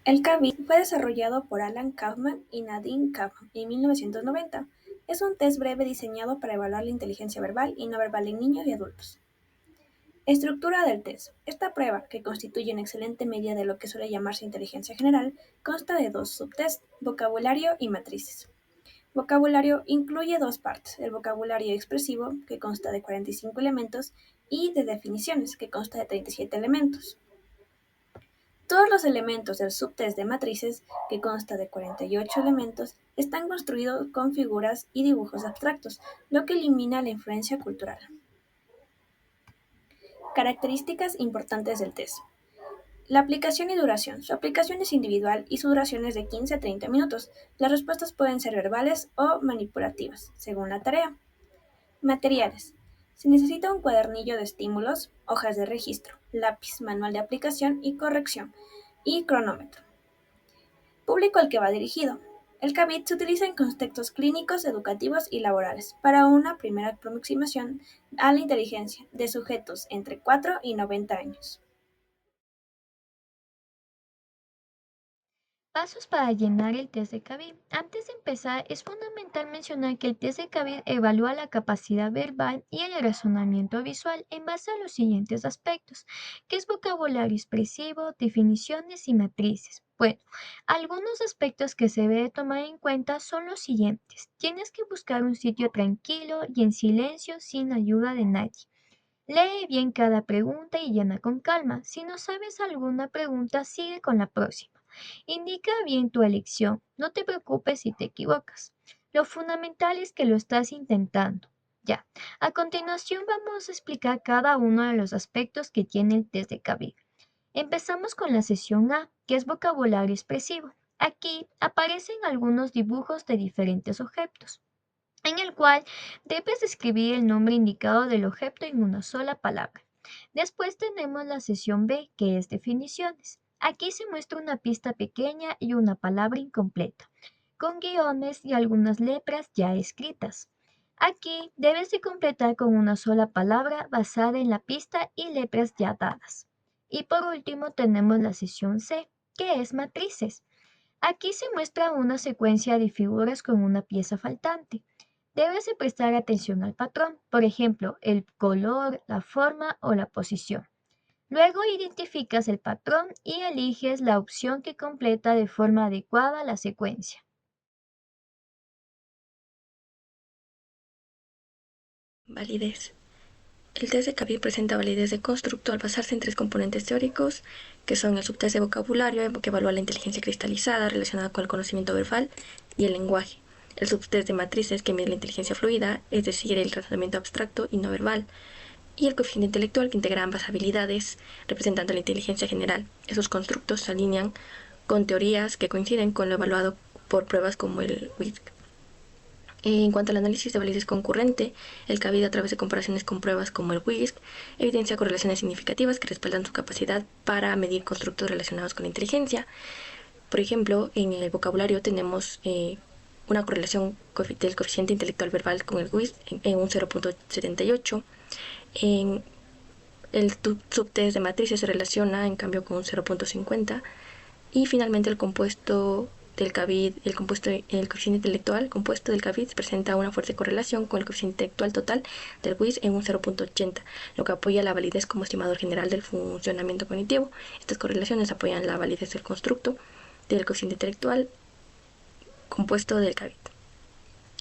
El CABID fue desarrollado por Alan Kaufman y Nadine Kaufman en 1990. Es un test breve diseñado para evaluar la inteligencia verbal y no verbal en niños y adultos. Estructura del test. Esta prueba, que constituye una excelente medida de lo que suele llamarse inteligencia general, consta de dos subtests, vocabulario y matrices. Vocabulario incluye dos partes, el vocabulario expresivo, que consta de 45 elementos, y de definiciones, que consta de 37 elementos. Todos los elementos del subtest de matrices, que consta de 48 elementos, están construidos con figuras y dibujos abstractos, lo que elimina la influencia cultural. Características importantes del test. La aplicación y duración. Su aplicación es individual y su duración es de 15 a 30 minutos. Las respuestas pueden ser verbales o manipulativas, según la tarea. Materiales. Se necesita un cuadernillo de estímulos, hojas de registro, lápiz, manual de aplicación y corrección, y cronómetro. Público al que va dirigido. El CABID se utiliza en contextos clínicos, educativos y laborales para una primera aproximación a la inteligencia de sujetos entre 4 y 90 años. Pasos para llenar el test de CABID. Antes de empezar, es fundamental mencionar que el test de CABID evalúa la capacidad verbal y el razonamiento visual en base a los siguientes aspectos, que es vocabulario expresivo, definiciones y matrices. Bueno, algunos aspectos que se debe tomar en cuenta son los siguientes. Tienes que buscar un sitio tranquilo y en silencio sin ayuda de nadie. Lee bien cada pregunta y llena con calma. Si no sabes alguna pregunta, sigue con la próxima. Indica bien tu elección. No te preocupes si te equivocas. Lo fundamental es que lo estás intentando. Ya. A continuación vamos a explicar cada uno de los aspectos que tiene el test de CABID. Empezamos con la sesión A, que es vocabulario expresivo. Aquí aparecen algunos dibujos de diferentes objetos en el cual debes escribir el nombre indicado del objeto en una sola palabra. Después tenemos la sesión B, que es definiciones. Aquí se muestra una pista pequeña y una palabra incompleta, con guiones y algunas letras ya escritas. Aquí debes de completar con una sola palabra basada en la pista y letras ya dadas. Y por último tenemos la sesión C, que es matrices. Aquí se muestra una secuencia de figuras con una pieza faltante. Debes de prestar atención al patrón, por ejemplo, el color, la forma o la posición. Luego identificas el patrón y eliges la opción que completa de forma adecuada la secuencia. Validez. El test de CABID presenta validez de constructo al basarse en tres componentes teóricos, que son el subtest de vocabulario, que evalúa la inteligencia cristalizada relacionada con el conocimiento verbal y el lenguaje. El subtest de matrices, que mide la inteligencia fluida, es decir, el razonamiento abstracto y no verbal. Y el coeficiente intelectual, que integra ambas habilidades, representando la inteligencia general. Esos constructos se alinean con teorías que coinciden con lo evaluado por pruebas como el WISC. En cuanto al análisis de validez concurrente, el CABID, a través de comparaciones con pruebas como el WISC, evidencia correlaciones significativas que respaldan su capacidad para medir constructos relacionados con la inteligencia. Por ejemplo, en el vocabulario tenemos una correlación del coeficiente intelectual verbal con el WISC en un 0.78. En el subtest de matrices se relaciona en cambio con un 0.50. Y finalmente el compuesto del CABID, el coeficiente intelectual compuesto del CABID presenta una fuerte correlación con el coeficiente intelectual total del WIS en un 0.80, lo que apoya la validez como estimador general del funcionamiento cognitivo. Estas correlaciones apoyan la validez del constructo del coeficiente intelectual compuesto del CABID.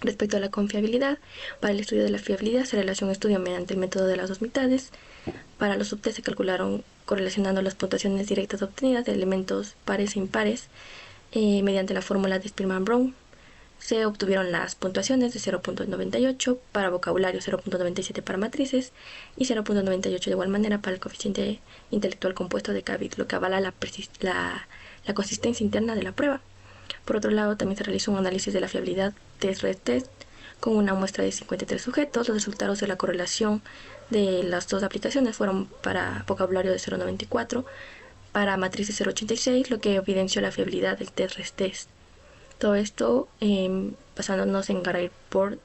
Respecto a la confiabilidad, para el estudio de la fiabilidad se realizó un estudio mediante el método de las dos mitades. Para los subtests se calcularon correlacionando las puntuaciones directas obtenidas de elementos pares e impares mediante la fórmula de Spearman-Brown. Se obtuvieron las puntuaciones de 0.98 para vocabulario, 0.97 para matrices y 0.98 de igual manera para el coeficiente intelectual compuesto de CABID, lo que avala la consistencia interna de la prueba. Por otro lado, también se realizó un análisis de la fiabilidad test-retest con una muestra de 53 sujetos. Los resultados de la correlación de las dos aplicaciones fueron para vocabulario de 0.94, para matrices 0.86, lo que evidenció la fiabilidad del test-retest. Todo esto basándonos en Garayport.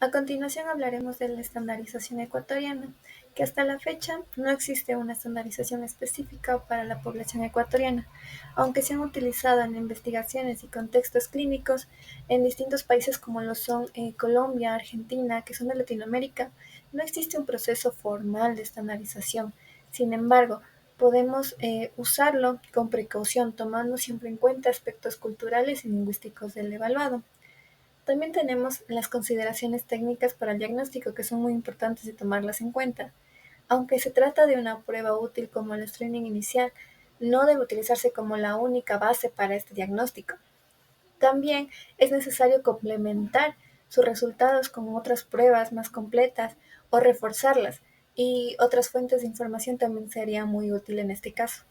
A continuación hablaremos de la estandarización ecuatoriana. que hasta la fecha no existe una estandarización específica para la población ecuatoriana, aunque se han utilizado en investigaciones y contextos clínicos en distintos países como lo son Colombia, Argentina, que son de Latinoamérica. No existe un proceso formal de estandarización. Sin embargo, podemos usarlo con precaución, tomando siempre en cuenta aspectos culturales y lingüísticos del evaluado. También tenemos las consideraciones técnicas para el diagnóstico, que son muy importantes de tomarlas en cuenta. Aunque se trata de una prueba útil como el screening inicial, no debe utilizarse como la única base para este diagnóstico. También es necesario complementar sus resultados con otras pruebas más completas o reforzarlas, y otras fuentes de información también sería muy útil en este caso.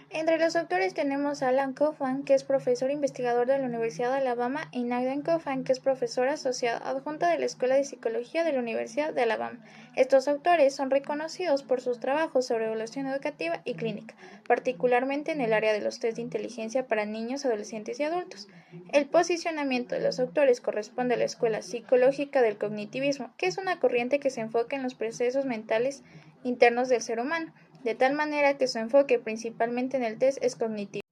Entre los autores tenemos a Alan Kaufman, que es profesor investigador de la Universidad de Alabama, y Nadine Kaufman, que es profesora asociada adjunta de la Escuela de Psicología de la Universidad de Alabama. Estos autores son reconocidos por sus trabajos sobre evaluación educativa y clínica, particularmente en el área de los test de inteligencia para niños, adolescentes y adultos. El posicionamiento de los autores corresponde a la Escuela Psicológica del Cognitivismo, que es una corriente que se enfoca en los procesos mentales internos del ser humano, de tal manera que su enfoque principalmente en el test es cognitivo.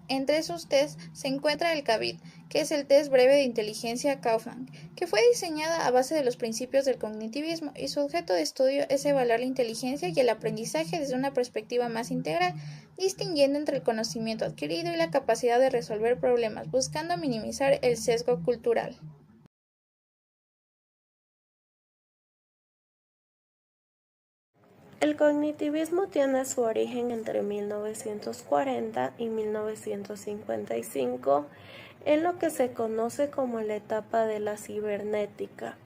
Entre sus tests se encuentra el CABID, que es el test breve de inteligencia Kaufman, que fue diseñada a base de los principios del cognitivismo, y su objeto de estudio es evaluar la inteligencia y el aprendizaje desde una perspectiva más integral, distinguiendo entre el conocimiento adquirido y la capacidad de resolver problemas, buscando minimizar el sesgo cultural. El cognitivismo tiene su origen entre 1940 y 1955 en lo que se conoce como la etapa de la cibernética,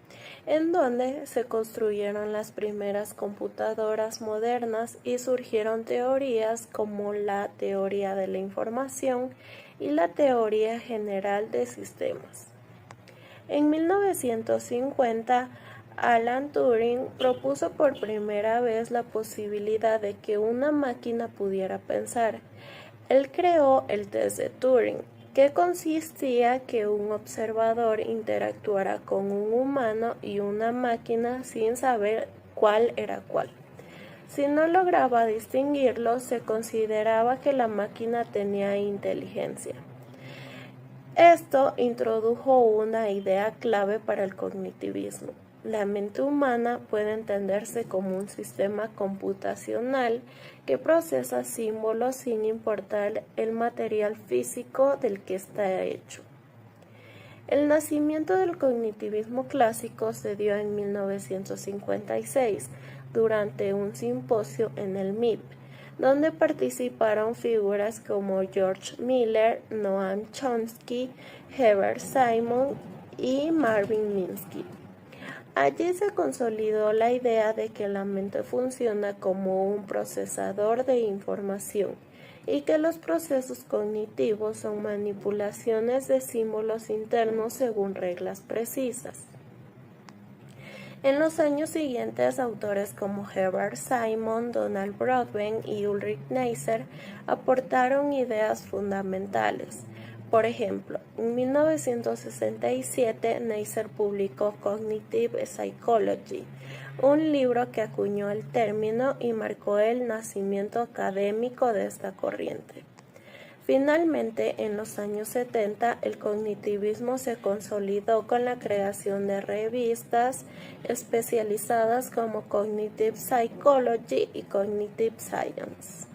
en donde se construyeron las primeras computadoras modernas y surgieron teorías como la teoría de la información y la teoría general de sistemas. En 1950, Alan Turing propuso por primera vez la posibilidad de que una máquina pudiera pensar. Él creó el test de Turing, que consistía que un observador interactuara con un humano y una máquina sin saber cuál era cuál. Si no lograba distinguirlo, se consideraba que la máquina tenía inteligencia. Esto introdujo una idea clave para el cognitivismo. La mente humana puede entenderse como un sistema computacional que procesa símbolos sin importar el material físico del que está hecho. El nacimiento del cognitivismo clásico se dio en 1956 durante un simposio en el MIT, donde participaron figuras como George Miller, Noam Chomsky, Herbert Simon y Marvin Minsky. Allí se consolidó la idea de que la mente funciona como un procesador de información y que los procesos cognitivos son manipulaciones de símbolos internos según reglas precisas. En los años siguientes, autores como Herbert Simon, Donald Broadbent y Ulrich Neisser aportaron ideas fundamentales. Por ejemplo, en 1967 Neisser publicó Cognitive Psychology, un libro que acuñó el término y marcó el nacimiento académico de esta corriente. Finalmente, en los años 70, el cognitivismo se consolidó con la creación de revistas especializadas como Cognitive Psychology y Cognitive Science.